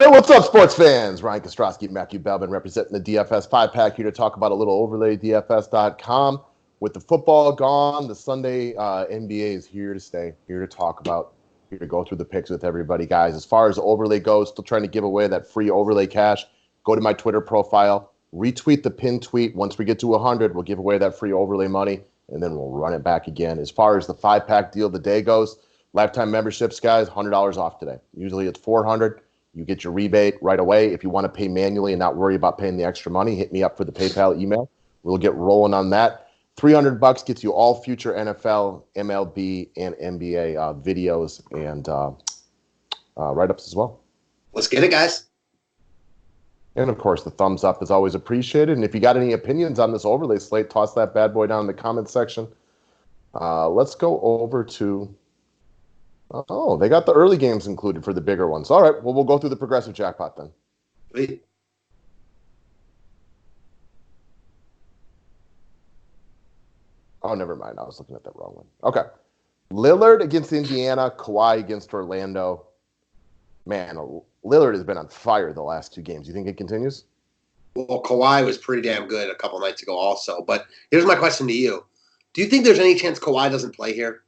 Hey, what's up, sports fans? Ryan Kostrowski, Matthew Belbin, representing the DFS 5-pack here to talk about a little overlay, DFS.com. With the football gone, the Sunday NBA is here to stay, here to talk about, here to go through the picks with everybody, guys. As far as overlay goes, still trying to give away that free overlay cash. Go to my Twitter profile, retweet the pinned tweet. Once we get to 100, we'll give away that free overlay money, and then we'll run it back again. As far as the 5-pack deal of the day goes, lifetime memberships, guys, $100 off today. Usually it's $400. You get your rebate right away. If you want to pay manually and not worry about paying the extra money, hit me up for the PayPal email. We'll get rolling on that. $300 gets you all future NFL, MLB, and NBA videos and write-ups as well. Let's get it, guys. And, of course, the thumbs up is always appreciated. And if you got any opinions on this overlay slate, toss that bad boy down in the comments section. Let's go over to... Oh, they got the early games included for the bigger ones. All right, well, we'll go through the progressive jackpot then. Wait. Oh, never mind. I was looking at that wrong one. Okay. Lillard against Indiana, Kawhi against Orlando. Man, Lillard has been on fire the last two games. You think it continues? Well, Kawhi was pretty damn good a couple nights ago also. But here's my question to you. Do you think there's any chance Kawhi doesn't play here?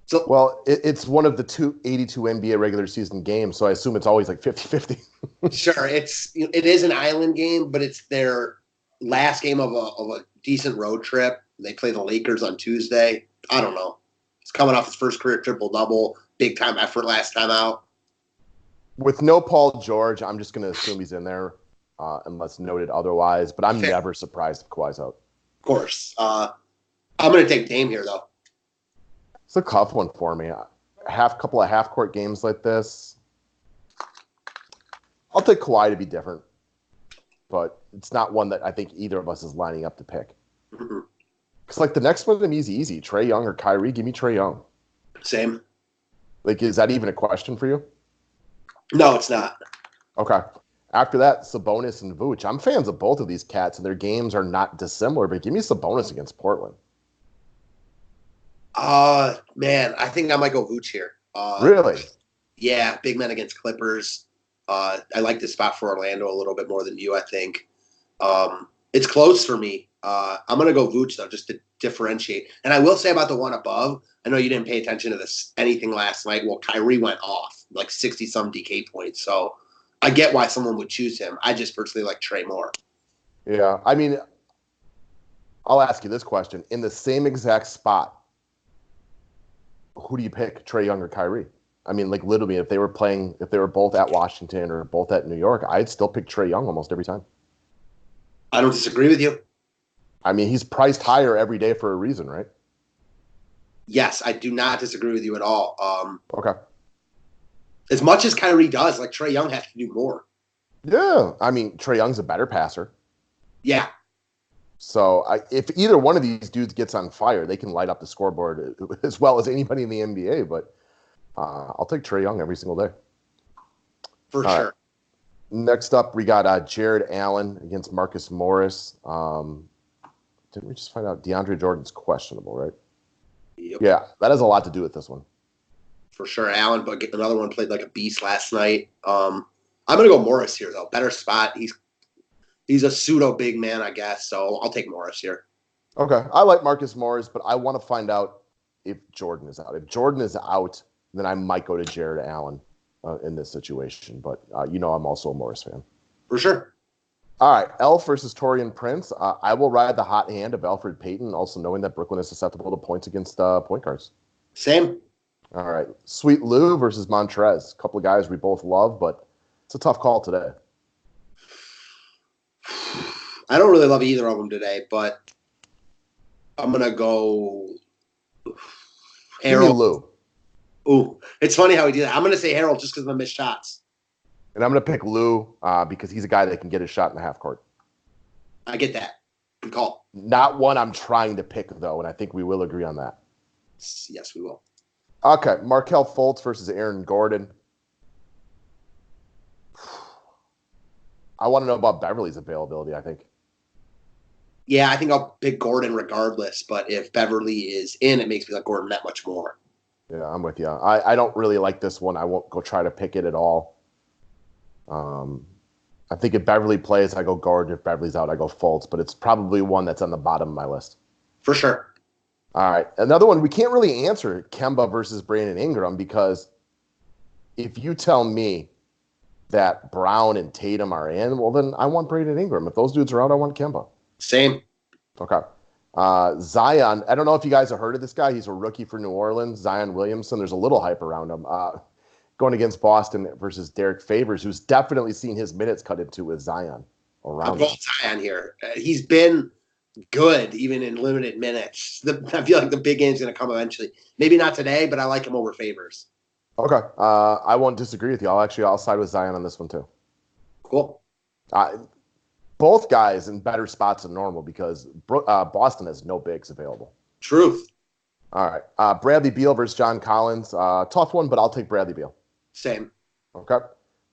So, well, it's one of the 282 NBA regular season games, so I assume it's always like 50-50. Sure, it is an island game, but it's their last game of a decent road trip. They play the Lakers on Tuesday. I don't know. He's coming off his first career triple-double, big-time effort last time out. With no Paul George, I'm just going to assume he's in there unless noted otherwise, but I'm never surprised if Kawhi's out. Of course. I'm going to take Dame here, though. It's a tough one for me. Couple of half-court games like this. I'll take Kawhi to be different, but it's not one that I think either of us is lining up to pick. Because like the next one, I'm easy. Trae Young or Kyrie, give me Trae Young. Same. Like, is that even a question for you? No, it's not. Okay. After that, Sabonis and Vooch. I'm fans of both of these cats, and their games are not dissimilar, but give me Sabonis against Portland. Man, I think I might go Vooch here. Really? Yeah, big men against Clippers. I like this spot for Orlando a little bit more than you, I think. It's close for me. I'm going to go Vooch, though, just to differentiate. And I will say about the one above, I know you didn't pay attention to this anything last night. Well, Kyrie went off, like 60-some DK points. So I get why someone would choose him. I just personally like Trae more. Yeah, I mean, I'll ask you this question. In the same exact spot, who do you pick, Trae Young or Kyrie? I mean, like literally, if they were both at Washington or both at New York, I'd still pick Trae Young almost every time. I don't disagree with you. I mean, he's priced higher every day for a reason, right? Yes, I do not disagree with you at all. Okay. As much as Kyrie does, like Trae Young has to do more. Yeah, I mean, Trae Young's a better passer. Yeah. So if either one of these dudes gets on fire, they can light up the scoreboard as well as anybody in the NBA. But I'll take Trae Young every single day. For sure. Right. Next up, we got Jared Allen against Marcus Morris. Didn't we just find out DeAndre Jordan's questionable, right? Yep. Yeah, that has a lot to do with this one. For sure. Allen, but another one played like a beast last night. I'm going to go Morris here, though. Better spot. He's a pseudo big man, I guess. So I'll take Morris here. Okay. I like Marcus Morris, but I want to find out if Jordan is out. If Jordan is out, then I might go to Jared Allen in this situation. But, I'm also a Morris fan. For sure. All right. Elf versus Torian Prince. I will ride the hot hand of Alfred Payton, also knowing that Brooklyn is susceptible to points against point guards. Same. All right. Sweet Lou versus Montrez. A couple of guys we both love, but it's a tough call today. I don't really love either of them today, but I'm going to go Harold. Lou. Ooh, it's funny how he did that. I'm going to say Harold just because of the missed shots. And I'm going to pick Lou because he's a guy that can get a shot in the half court. I get that. Good call. Not one I'm trying to pick, though, and I think we will agree on that. Yes, we will. Okay, Markelle Fultz versus Aaron Gordon. I want to know about Beverly's availability, I think. Yeah, I think I'll pick Gordon regardless, but if Beverly is in, it makes me like Gordon that much more. Yeah, I'm with you. I don't really like this one. I won't go try to pick it at all. I think if Beverly plays, I go Gordon. If Beverly's out, I go Fultz. But it's probably one that's on the bottom of my list. For sure. All right. Another one we can't really answer, Kemba versus Brandon Ingram, because if you tell me that Brown and Tatum are in, well, then I want Brandon Ingram. If those dudes are out, I want Kemba. Same. Okay. Zion, I don't know if you guys have heard of this guy. He's a rookie for New Orleans, Zion Williamson. There's a little hype around him. Going against Boston versus Derek Favors, who's definitely seen his minutes cut into with Zion around I'm going Zion here. He's been good, even in limited minutes. I feel like the big game's going to come eventually. Maybe not today, but I like him over Favors. Okay. I won't disagree with you. I'll side with Zion on this one too. Cool. Both guys in better spots than normal because Boston has no bigs available. Truth. All right. Bradley Beal versus John Collins. Tough one, but I'll take Bradley Beal. Same. Okay.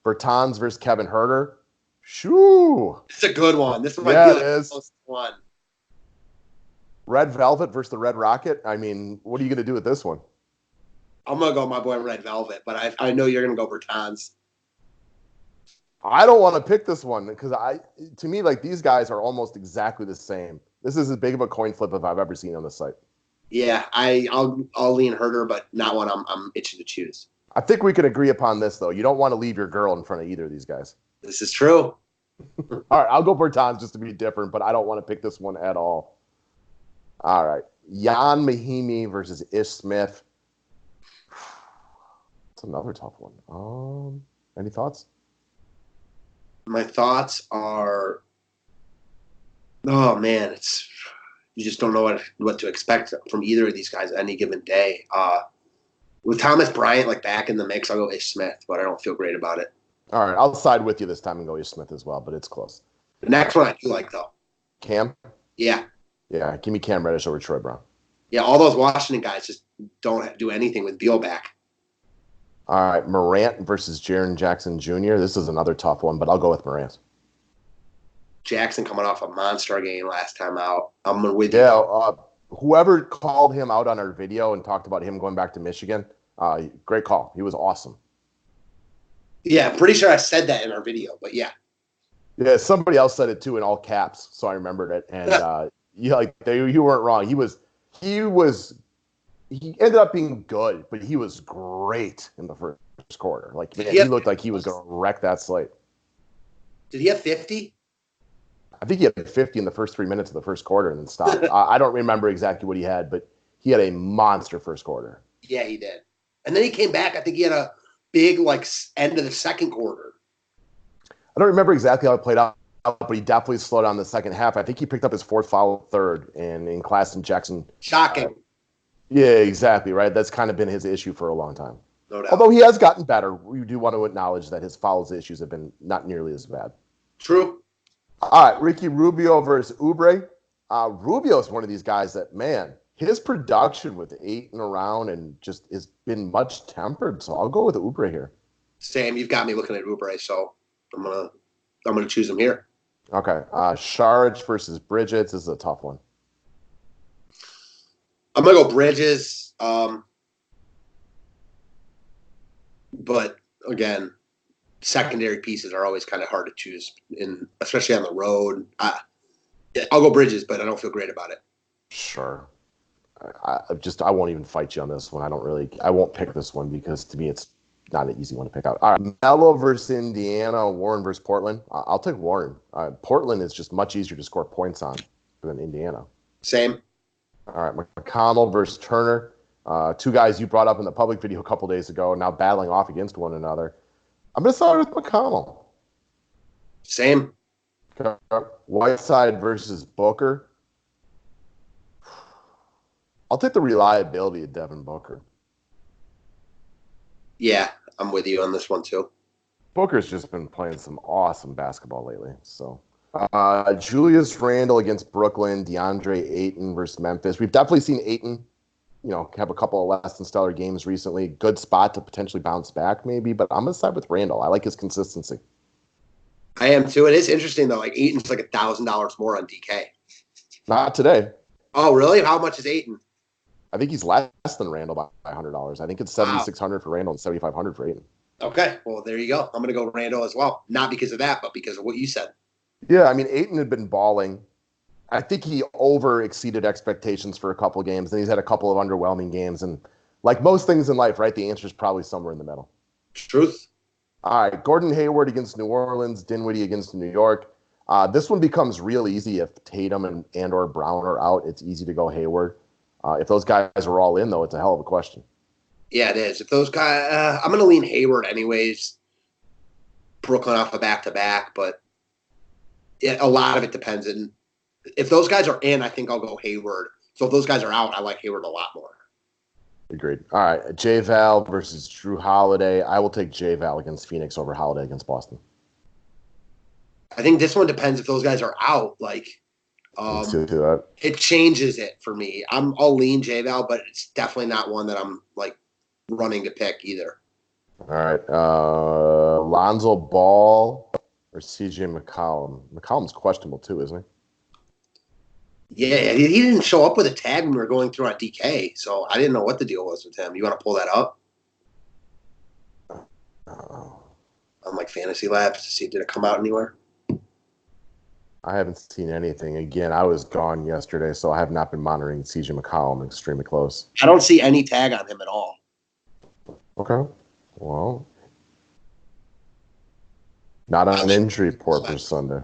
Bertans versus Kevin Huerter. Shoo. It's a good one. This one it is. Close one. Red Velvet versus the Red Rocket. I mean, what are you going to do with this one? I'm going to go my boy Red Velvet, but I know you're going to go Bertans. I don't want to pick this one because to me, like these guys are almost exactly the same. This is as big of a coin flip as I've ever seen on the site. Yeah, I'll lean Herder, but not one I'm itching to choose. I think we can agree upon this though. You don't want to leave your girl in front of either of these guys. This is true. All right, I'll go Bertans just to be different, but I don't want to pick this one at all. All right, Jan Mahimi versus Ish Smith. It's another tough one. Any thoughts? My thoughts are, oh man, you just don't know what to expect from either of these guys any given day. With Thomas Bryant like back in the mix, I'll go Ish Smith, but I don't feel great about it. All right, I'll side with you this time and go Ish Smith as well, but it's close. The next one I do like though. Cam? Yeah. Yeah, give me Cam Reddish over Troy Brown. Yeah, all those Washington guys just don't do anything with Beal back. All right, Morant versus Jaren Jackson Jr. This is another tough one, but I'll go with Morant. Jackson coming off a monster game last time out. I'm with you. Yeah, whoever called him out on our video and talked about him going back to Michigan, great call. He was awesome. Yeah, I'm pretty sure I said that in our video, but yeah. Yeah, somebody else said it too in all caps, so I remembered it. And you weren't wrong. He ended up being good, but he was great in the first quarter. Like, man, he looked like he was going to wreck that slate. Did he have 50? I think he had 50 in the first 3 minutes of the first quarter and then stopped. I don't remember exactly what he had, but he had a monster first quarter. Yeah, he did. And then he came back. I think he had a big, end of the second quarter. I don't remember exactly how it played out, but he definitely slowed down the second half. I think he picked up his fourth foul third, and in Claxton Jackson. Shocking. Yeah, exactly, right? That's kind of been his issue for a long time. No doubt. Although he has gotten better, we do want to acknowledge that his fouls issues have been not nearly as bad. True. All right, Ricky Rubio versus Oubre. Rubio is one of these guys that, man, his production with 8 and around and just has been much tempered. So I'll go with Oubre here. Sam, you've got me looking at Oubre, so I'm gonna choose him here. Okay, Saric versus Bridges. This is a tough one. I'm gonna go Bridges, but again, secondary pieces are always kind of hard to choose, especially on the road. I'll go Bridges, but I don't feel great about it. Sure. I won't even fight you on this one. I won't pick this one because to me it's not an easy one to pick out. All right, Melo versus Indiana, Warren versus Portland. I'll take Warren. Portland is just much easier to score points on than Indiana. Same. All right, McConnell versus Turner. Two guys you brought up in the public video a couple days ago, now battling off against one another. I'm going to start with McConnell. Same. Whiteside versus Booker. I'll take the reliability of Devin Booker. Yeah, I'm with you on this one too. Booker's just been playing some awesome basketball lately. So, Julius Randle against Brooklyn, DeAndre Ayton versus Memphis. We've definitely seen Ayton, have a couple of less than stellar games recently. Good spot to potentially bounce back, maybe. But I'm gonna side with Randle. I like his consistency. I am too. It is interesting though. Like Ayton's like $1,000 more on DK. Not today. Oh, really? How much is Ayton? I think he's less than Randle by $100. I think it's $7,600 for Randle and $7,500 for Ayton. Okay, well, there you go. I'm going to go Randall as well. Not because of that, but because of what you said. Yeah, I mean, Aiton had been balling. I think he over exceeded expectations for a couple games, and he's had a couple of underwhelming games. And like most things in life, right, the answer is probably somewhere in the middle. Truth. All right, Gordon Hayward against New Orleans, Dinwiddie against New York. This one becomes real easy if Tatum and or Brown are out. It's easy to go Hayward. If those guys are all in, though, it's a hell of a question. Yeah, it is. If those guys, I'm going to lean Hayward anyways. Brooklyn off a back-to-back, but a lot of it depends. And if those guys are in, I think I'll go Hayward. So if those guys are out, I like Hayward a lot more. Agreed. All right, J Val versus Drew Holiday. I will take J Val against Phoenix over Holiday against Boston. I think this one depends if those guys are out. Like, Let's do that. it changes it for me. I'll lean J-Val, but it's definitely not one that I'm like running to pick either. All right, Lonzo Ball or CJ McCollum. McCollum's questionable too, isn't he? Yeah, he didn't show up with a tag when we were going through on DK, so I didn't know what the deal was with him. You want to pull that up? On like Fantasy Labs to see did it come out anywhere? I haven't seen anything. Again, I was gone yesterday, so I have not been monitoring CJ McCollum extremely close. I don't see any tag on him at all. Okay. Well, not on an injury report for Sunday.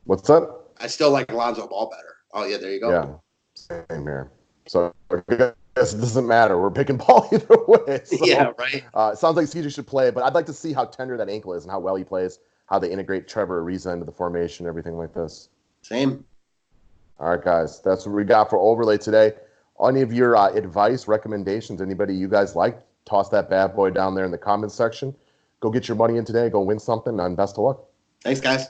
What's that? I still like Lonzo Ball better. Oh, yeah, there you go. Yeah, same here. So I guess it doesn't matter. We're picking Ball either way. So, yeah, right. It sounds like CJ should play, but I'd like to see how tender that ankle is and how well he plays, how they integrate Trevor Ariza into the formation, everything like this. Same. All right, guys. That's what we got for Overlay today. Any of your advice, recommendations, anybody you guys like, toss that bad boy down there in the comments section. Go get your money in today. Go win something, and best of luck. Thanks, guys.